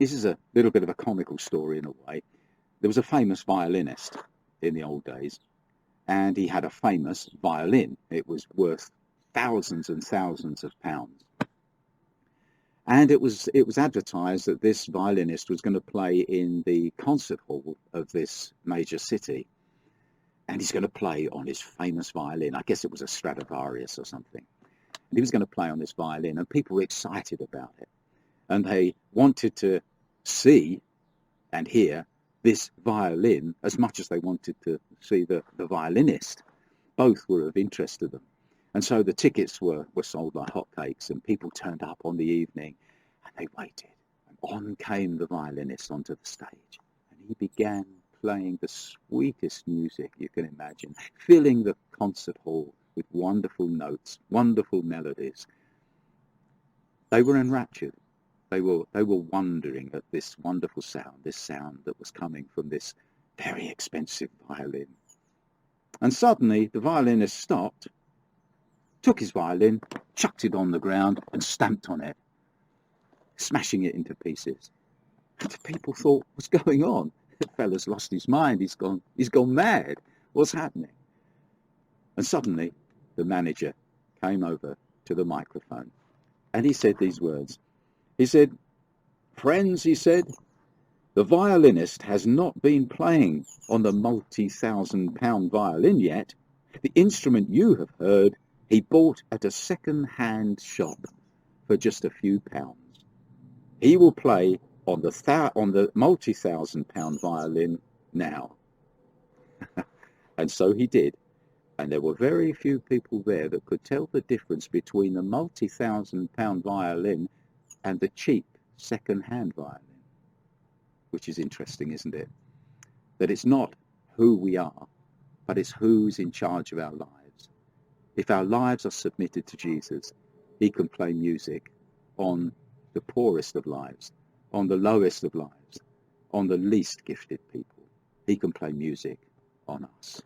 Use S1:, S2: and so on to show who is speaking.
S1: this is a little bit of a comical story in a way. There was a famous violinist in the old days, and he had a famous violin. It was worth thousands and thousands of pounds. And it was advertised that this violinist was going to play in the concert hall of this major city. And he's going to play on his famous violin. I guess it was a Stradivarius or something. And he was going to play on this violin, and people were excited about it. And they wanted to see and hear this violin as much as they wanted to see the violinist. Both were of interest to them. And so the tickets were sold like hotcakes, and people turned up on the evening, and they waited. And on came the violinist onto the stage, and he began playing the sweetest music you can imagine, filling the concert hall with wonderful notes, wonderful melodies. They were enraptured. They were wondering at this wonderful sound, this sound that was coming from this very expensive violin. And suddenly the violinist stopped, took his violin, chucked it on the ground and stamped on it, smashing it into pieces. And the people thought, what's going on? The fella's lost his mind. He's gone mad. What's happening? And suddenly the manager came over to the microphone and he said these words. He said, "Friends," he said, "the violinist has not been playing on the multi-thousand-pound violin yet. The instrument you have heard, he bought at a second-hand shop for just a few pounds. He will play on the multi-thousand-pound violin now." And so he did. And there were very few people there that could tell the difference between the multi-thousand-pound violin and the cheap second-hand violin, which is interesting, isn't it? That it's not who we are, but it's who's in charge of our lives. If our lives are submitted to Jesus, he can play music on the poorest of lives, on the lowest of lives, on the least gifted people. He can play music on us.